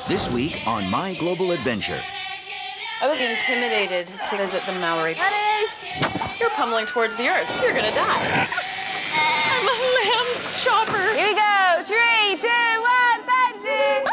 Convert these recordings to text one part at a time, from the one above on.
This week on My Global Adventure. I was intimidated to visit the Maori. You're pummeling towards the earth. You're gonna die. I'm a lamb chopper. Here we go. 3, 2, 1, bungee!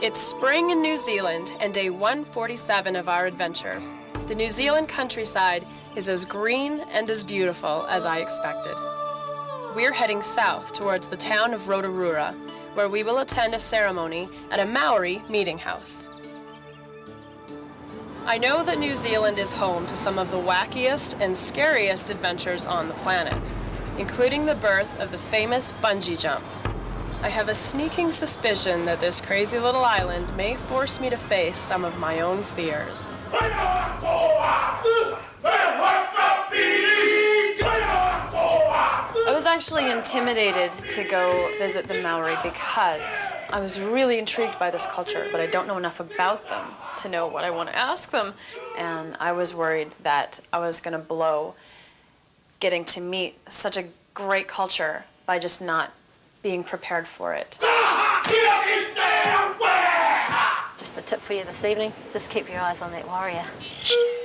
It's spring in New Zealand and day 147 of our adventure. The New Zealand countryside is as green and as beautiful as I expected. We're heading south towards the town of Rotorua, where we will attend a ceremony at a Maori meeting house. I know that New Zealand is home to some of the wackiest and scariest adventures on the planet, including the birth of the famous bungee jump. I have a sneaking suspicion that this crazy little island may force me to face some of my own fears. I was actually intimidated to go visit the Maori because I was really intrigued by this culture, but I don't know enough about them to know what I want to ask them. And I was worried that I was going to blow getting to meet such a great culture by just not being prepared for it. Just a tip for you this evening, just keep your eyes on that warrior.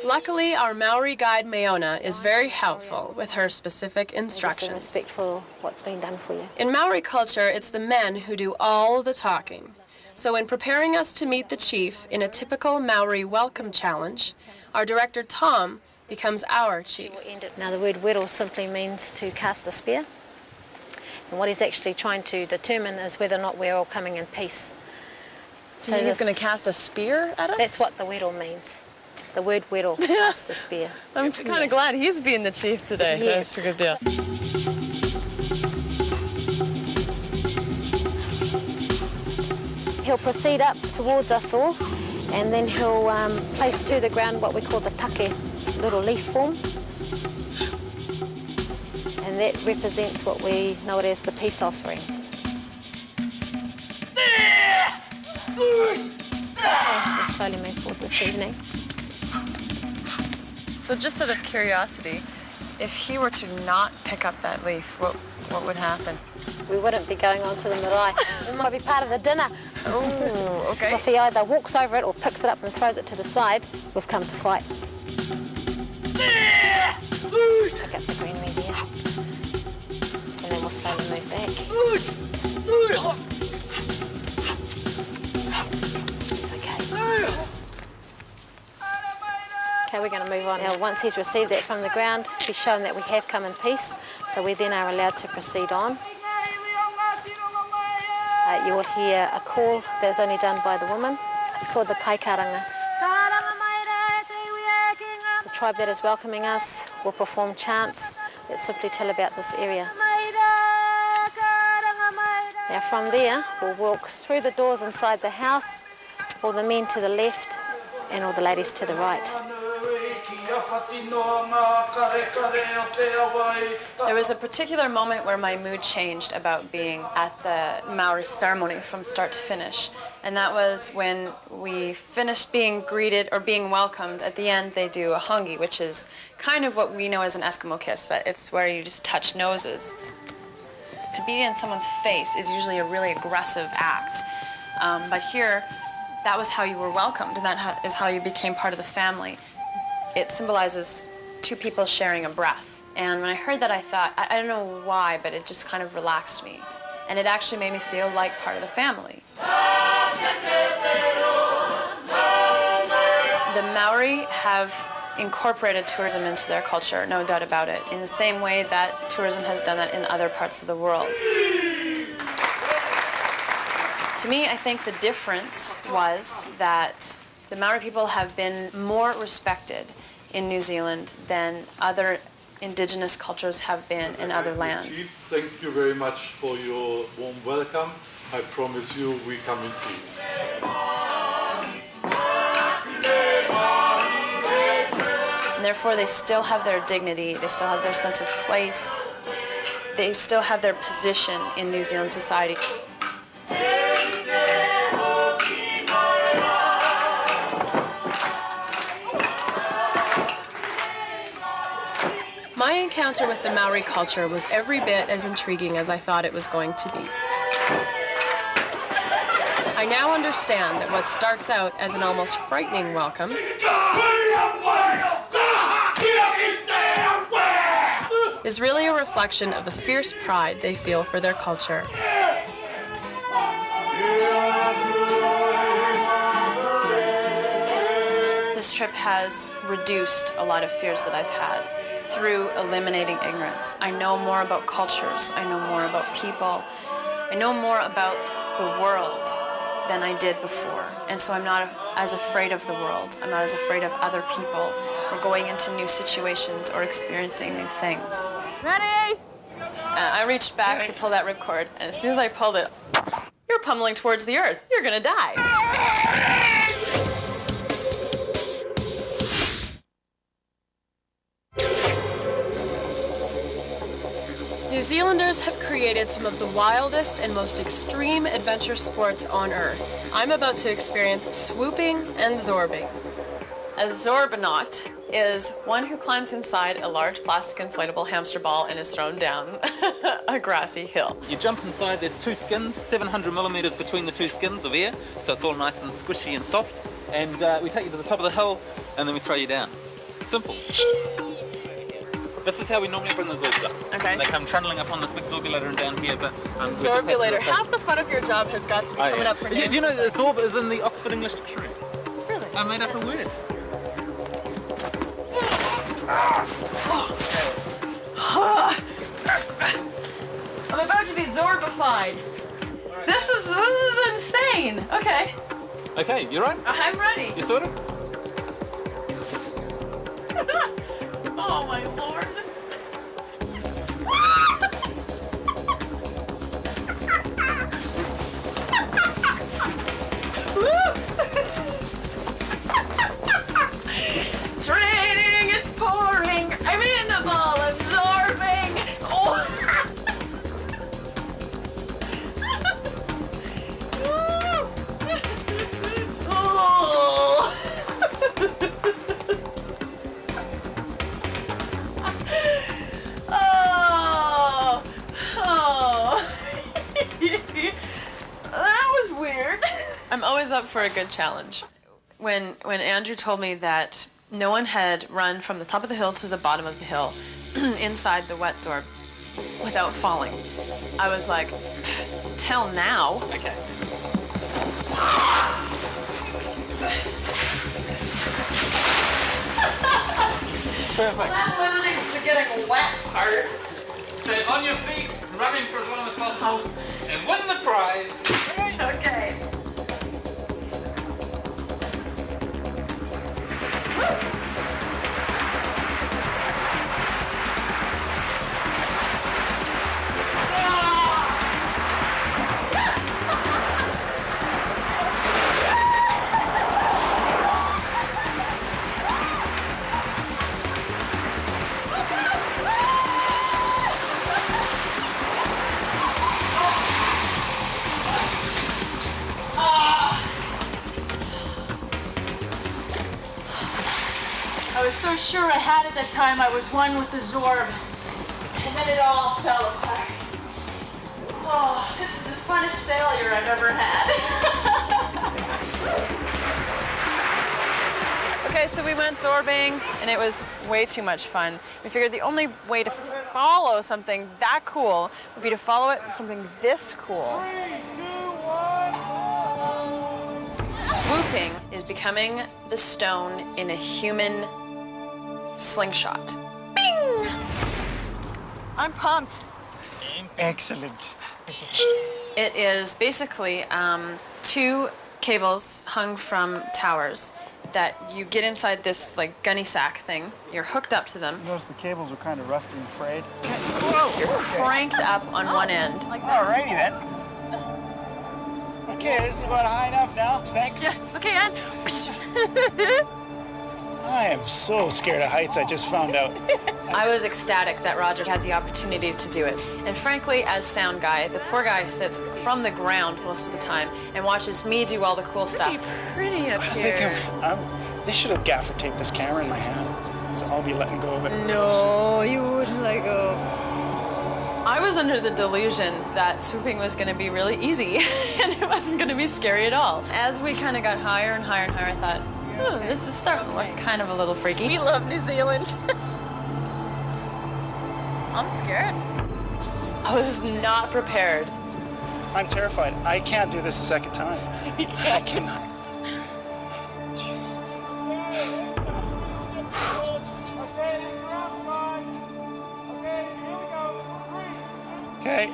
Luckily, our Maori guide, Meona, is very helpful with her specific instructions. Just in respect for what's been done for you. In Maori culture, it's the men who do all the talking. So in preparing us to meet the chief in a typical Maori welcome challenge, our director, Tom, becomes our chief. Now, the word wero simply means to cast a spear. And what he's actually trying to determine is whether or not we're all coming in peace. So he's going to cast a spear at us? That's what the wero means. The word wero, cast the spear. I'm kind of glad he's being the chief today. Yeah. That's a good deal. He'll proceed up towards us all, and then he'll place to the ground what we call the take, little leaf form. And that represents what we know it as the peace offering. We'll slowly move forward this evening. So just out of curiosity, if he were to not pick up that leaf, what would happen? We wouldn't be going on to the marae. It might be part of the dinner. Oh, okay. If he either walks over it or picks it up and throws it to the side, we've come to fight. Pick up the greenery there. And then we'll slowly move back. It's okay. Okay, we're going to move on. Now, once he's received that from the ground, he's shown that we have come in peace, so we then are allowed to proceed on. You will hear a call that is only done by the woman. It's called the kaikaranga. The tribe that is welcoming us will perform chants that simply tell about this area. Now from there, we'll walk through the doors inside the house, all the men to the left and all the ladies to the right. There was a particular moment where my mood changed about being at the Maori ceremony from start to finish. And that was when we finished being greeted or being welcomed. At the end, they do a hongi, which is kind of what we know as an Eskimo kiss, but it's where you just touch noses. To be in someone's face is usually a really aggressive act. But here, that was how you were welcomed, and that is how you became part of the family. It symbolizes two people sharing a breath. And when I heard that, I thought, I don't know why, but it just kind of relaxed me. And it actually made me feel like part of the family. The Maori have incorporated tourism into their culture, no doubt about it, in the same way that tourism has done that in other parts of the world. To me, I think the difference was that the Maori people have been more respected in New Zealand than other indigenous cultures have been in other lands. Thank you very much for your warm welcome. I promise you we come in peace. And therefore they still have their dignity, they still have their sense of place, they still have their position in New Zealand society. My encounter with the Maori culture was every bit as intriguing as I thought it was going to be. I now understand that what starts out as an almost frightening welcome is really a reflection of the fierce pride they feel for their culture. This trip has reduced a lot of fears that I've had through eliminating ignorance. I know more about cultures, I know more about people, I know more about the world than I did before. And so I'm not as afraid of the world, I'm not as afraid of other people, or going into new situations or experiencing new things. Ready? I reached back to pull that ripcord, and as soon as I pulled it, you're pummeling towards the earth, you're gonna die. New Zealanders have created some of the wildest and most extreme adventure sports on Earth. I'm about to experience swooping and zorbing. A zorbanaut is one who climbs inside a large plastic inflatable hamster ball and is thrown down a grassy hill. You jump inside, there's two skins, 700 millimeters between the two skins of air, so it's all nice and squishy and soft. And we take you to the top of the hill, and then we throw you down. Simple. This is how we normally bring the Zorbs up. Okay. They come trundling up on this big Zorbulator and down here, but... Zorbulator. Half the fun of your job has got to be coming up for names. Do you know that Zorb is in the Oxford English Dictionary? Really? I made up a word. I'm about to be zorbified. This is insane. Okay. Okay, you right? I'm ready. You sorted? Oh my lord. It's raining, it's pouring, I'm in the ball, I'm zorbing. Oh. Oh. Oh. Oh. That was weird. I'm always up for a good challenge. When Andrew told me that no one had run from the top of the hill to the bottom of the hill inside the wet zorb without falling, I was like, till now. Okay. Perfect. That eliminates the getting wet part. Stay on your feet, running for as long as possible, and win the prize. Okay. I was so sure I had it that time I was one with the Zorb. And then it all fell apart. Oh, this is the funnest failure I've ever had. Okay, so we went zorbing, and it was way too much fun. We figured the only way to follow something that cool would be to follow it with something this cool. 3, 2, 1. Swooping is becoming the stone in a human slingshot. Bing! I'm pumped. Excellent. It is basically two cables hung from towers that you get inside this like gunny sack thing. You're hooked up to them. Notice the cables are kind of rusty and frayed. You're cranked up on one end. Alrighty then. Okay, this is about high enough now. Thanks. Yeah, okay, and I am so scared of heights, I just found out. I was ecstatic that Roger had the opportunity to do it. And frankly, as sound guy, the poor guy sits from the ground most of the time and watches me do all the cool stuff. Pretty up here. They should have gaffer taped this camera in my hand, because I'll be letting go of it. No, you wouldn't let go. I was under the delusion that swooping was going to be really easy and it wasn't going to be scary at all. As we kind of got higher and higher and higher, I thought, this is starting to look kind of a little freaky. We love New Zealand. I'm scared. I was not prepared. I'm terrified. I can't do this a second time. I cannot. Jeez. Okay.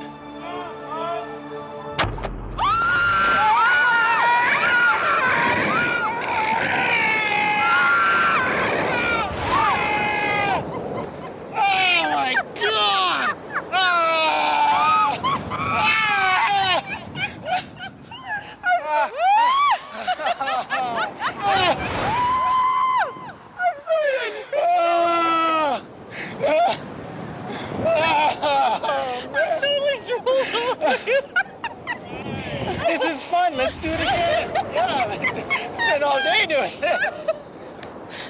This is fun. Let's do it again. Yeah, spend all day doing this.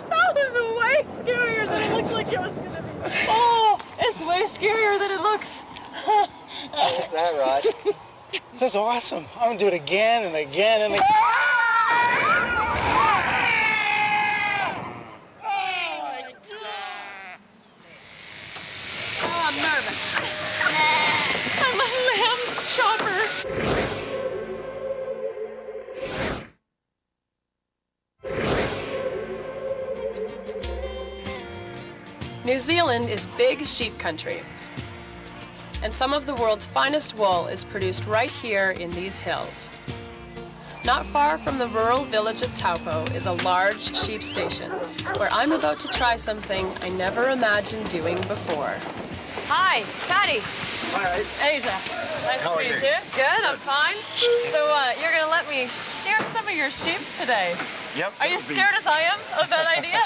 That was way scarier than it looked like it was gonna be. Oh, it's way scarier than it looks. Is that right? That's awesome. I'm gonna do it again and again and again. Oh, I'm nervous. I'm a lamb chopper. New Zealand is big sheep country, and some of the world's finest wool is produced right here in these hills. Not far from the rural village of Taupo is a large sheep station, where I'm about to try something I never imagined doing before. Hi, Patty. Hi. Asia. Nice to meet you. Good, I'm fine. So you're going to let me shear some of your sheep today. Yep. Are you scared as I am of that idea?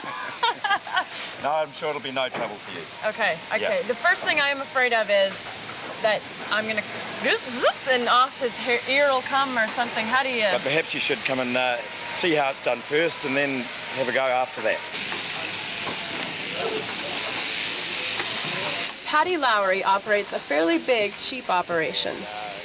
No, I'm sure it'll be no trouble for you. Okay. Yeah. The first thing I am afraid of is that I'm going to and off his ear will come or something. How do you... But perhaps you should come and see how it's done first and then have a go after that. Patty Lowry operates a fairly big sheep operation.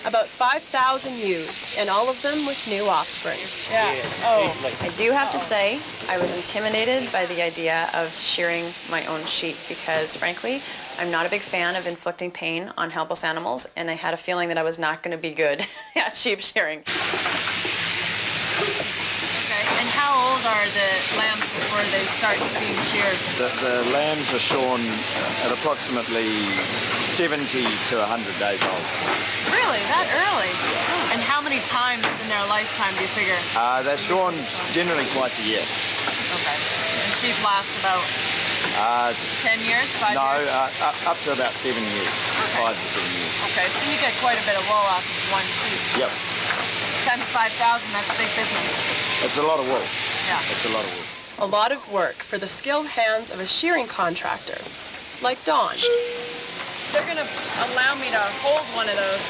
About 5,000 ewes, and all of them with new offspring. Yeah. Oh. I do have to say, I was intimidated by the idea of shearing my own sheep because, frankly, I'm not a big fan of inflicting pain on helpless animals, and I had a feeling that I was not going to be good at sheep shearing. Okay. And how old are the lambs before they start being sheared? The lambs are shorn at approximately 70 to 100 days old. Really? That early? And how many times in their lifetime do you figure? They're shorn generally twice a year. Okay. And sheep last about 10 years, 5 No, years? up to about 7 years, Okay. 5 to 7 years. Okay, so you get quite a bit of wool off of one sheep. Yep, Times 5,000, that's big business. it's a lot of wool. Yeah. It's a lot of wool. A lot of work for the skilled hands of a shearing contractor, like Dawn. They're going to allow me to hold one of those.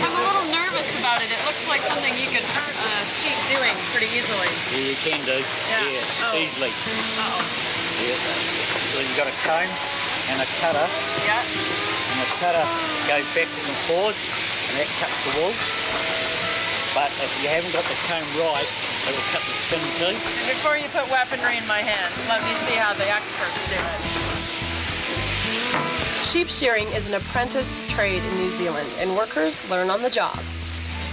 I'm a little nervous about it. It looks like something you could hurt a sheep doing pretty easily. Yeah, you can do. Yeah. Oh. Easily. Uh-oh. Yeah. So you've got a comb and a cutter, Yeah. and the cutter goes backwards and forwards, and that cuts the wool. But if you haven't got the comb right, it will cut the skin too. And before you put weaponry in my hands, let me see how the experts do it. Sheep shearing is an apprenticed trade in New Zealand, and workers learn on the job.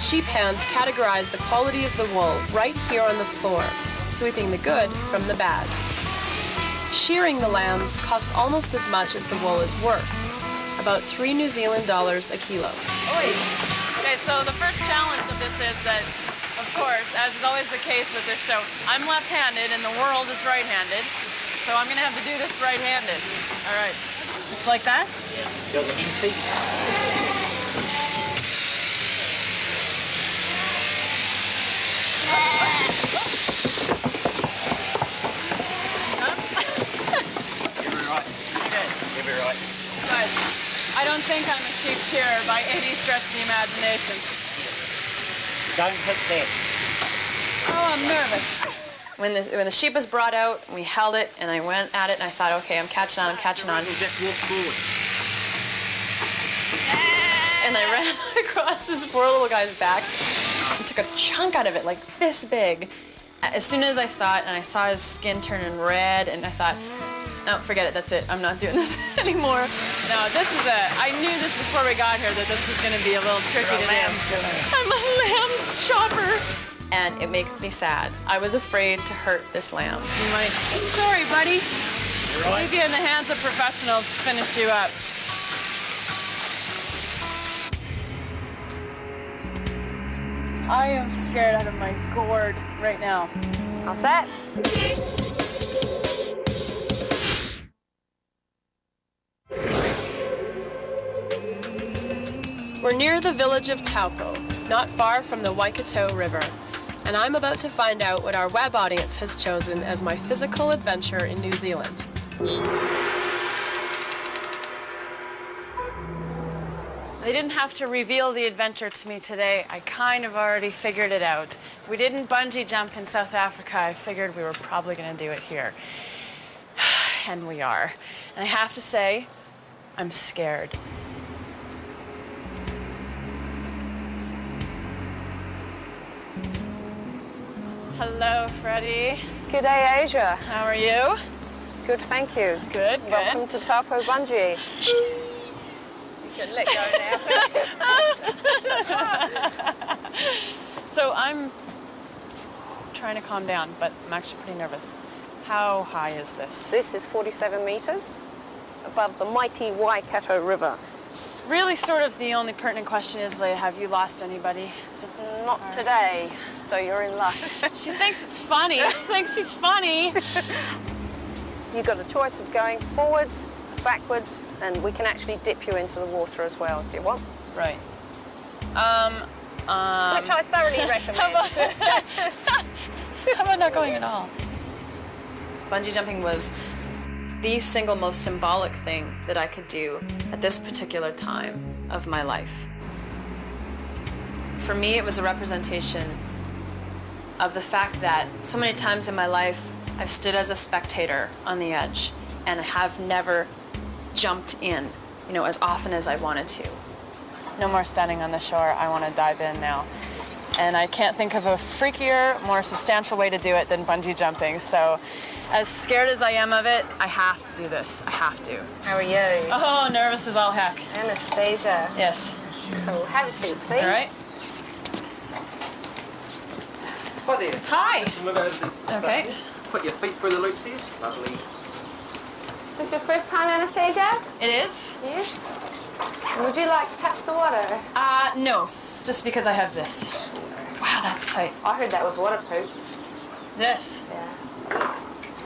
Sheep hands categorize the quality of the wool right here on the floor, sweeping the good from the bad. Shearing the lambs costs almost as much as the wool is worth, about $3 New Zealand a kilo. Okay, so the first challenge of this is that, of course, as is always the case with this show, I'm left-handed and the world is right-handed, so I'm going to have to do this right-handed. All right. Just like that? Got the hen feet. I don't think I'm a sheep shearer by any stretch of the imagination. Don't hit that. Oh, I'm nervous. When the sheep was brought out, we held it, and I went at it, and I thought, okay, I'm catching on, I'm catching on. Just walk forward. And I ran across this poor little guy's back and took a chunk out of it, like this big. As soon as I saw it, and I saw his skin turning red, and I thought, no, forget it, that's it, I'm not doing this anymore. No, I knew this before we got here that this was going to be a little tricky to do. I'm a lamb chopper. And it makes me sad. I was afraid to hurt this lamb. You might, sorry, buddy. Leave you in the hands of professionals to finish you up. I am scared out of my gourd right now. All set? We're near the village of Taupo, not far from the Waikato River, and I'm about to find out what our web audience has chosen as my physical adventure in New Zealand. They didn't have to reveal the adventure to me today. I kind of already figured it out. We didn't bungee jump in South Africa. I figured we were probably going to do it here. And we are. And I have to say, I'm scared. Hello, Freddie. Good day, Asia. How are you? Good, thank you. Good, Welcome to Taupo Bungee. You can let go now. So I'm trying to calm down, but I'm actually pretty nervous. How high is this? This is 47 meters above the mighty Waikato River. Really, sort of the only pertinent question is, like, have you lost anybody? Not today, so you're in luck. She thinks it's funny. She thinks she's funny. You've got a choice of going forwards, backwards, and we can actually dip you into the water as well if you want. Right. Which I thoroughly recommend. How about not going at all? Bungee jumping was the single most symbolic thing that I could do at this particular time of my life. For me, it was a representation of the fact that so many times in my life, I've stood as a spectator on the edge and I have never jumped in, as often as I wanted to. No more standing on the shore. I want to dive in now. And I can't think of a freakier, more substantial way to do it than bungee jumping. So as scared as I am of it, I have to do this. I have to. How are you? Oh, nervous as all heck. Anastasia. Yes. Cool. Have a seat, please. All right. Hi there. Hi. Just move over this Okay. button. Put your feet through the loops here. Lovely. Is this your first time, Anastasia? It is? Yes. Would you like to touch the water? No, just because I have this. Wow, that's tight. I heard that was waterproof. This? Yeah.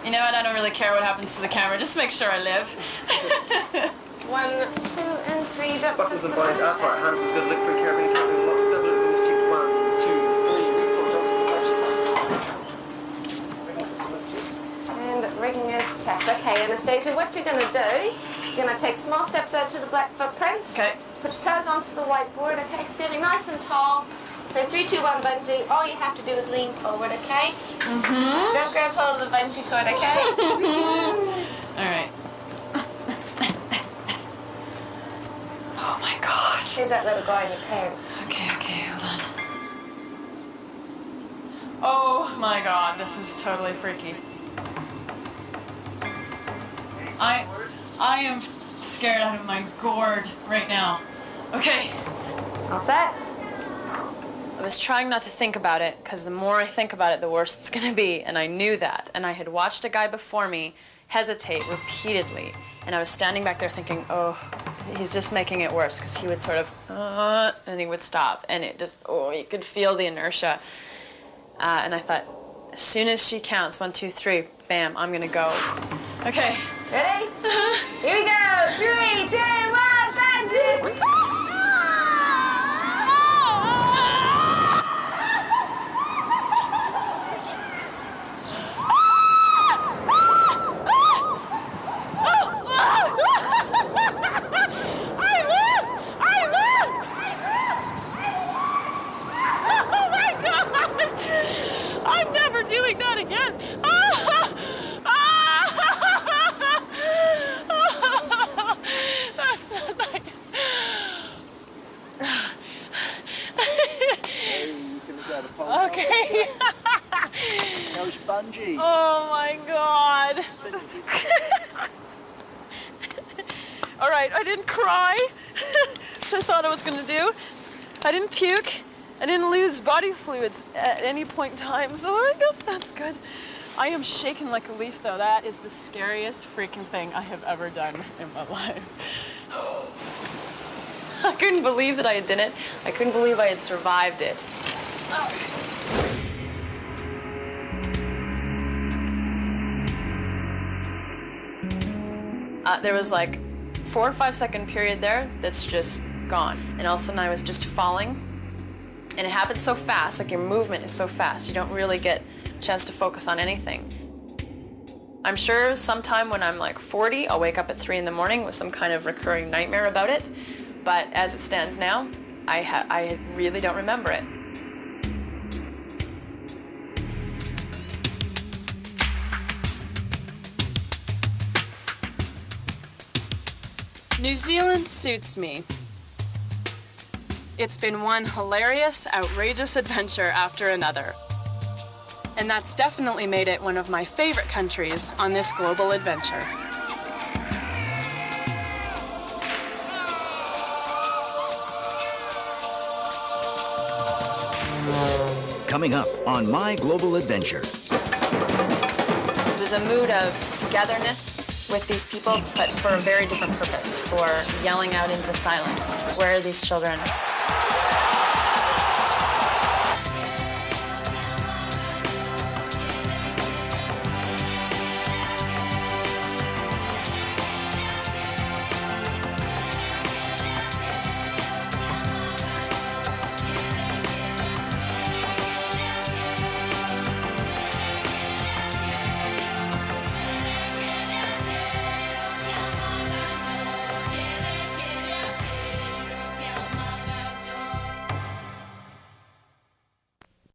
You know what? I don't really care what happens to the camera. Just make sure I live. 1, 2, and 3 jump Buttons and systems. bodies up. Right, hands is good. Look through carabiner, carabiner, lock, double it, wings, tube, 1, 2, 3, recoil, And rigging is checked. Okay, Anastasia, what you're going to do, you're going to take small steps out to the black footprints. Okay. Put your toes onto the whiteboard, okay? Standing nice and tall. Say 3, 2, 1, bungee. All you have to do is lean forward, okay? Mm-hmm. Just don't grab hold of the bungee cord, okay? All right. Oh my God. Here's that little guy in your pants. Okay, hold on. Oh my God, this is totally freaky. I am scared out of my gourd right now. Okay. All set? I was trying not to think about it, because the more I think about it, the worse it's gonna be, and I knew that. And I had watched a guy before me hesitate repeatedly, and I was standing back there thinking, oh, he's just making it worse, because he would sort of, and he would stop, and it just, you could feel the inertia. And I thought, as soon as she counts, 1, 2, 3, bam, I'm gonna go. Okay. Ready? Here we go. 3, 2, 1, bungee! I Bungee. Oh my God. All right, I didn't cry, which I thought I was gonna do. I didn't puke. I didn't lose body fluids at any point in time, so I guess that's good. I am shaking like a leaf though. That is the scariest freaking thing I have ever done in my life. I couldn't believe that I had done it. I couldn't believe I had survived it. There was like 4 or 5 second period there that's just gone. And all of a sudden I was just falling. And it happened so fast, like your movement is so fast, you don't really get a chance to focus on anything. I'm sure sometime when I'm like 40, I'll wake up at 3 in the morning with some kind of recurring nightmare about it. But as it stands now, I really don't remember it. New Zealand suits me. It's been one hilarious, outrageous adventure after another. And that's definitely made it one of my favorite countries on this global adventure. Coming up on My Global Adventure. It was a mood of togetherness with these people, but for a very different purpose, for yelling out into the silence. Where are these children?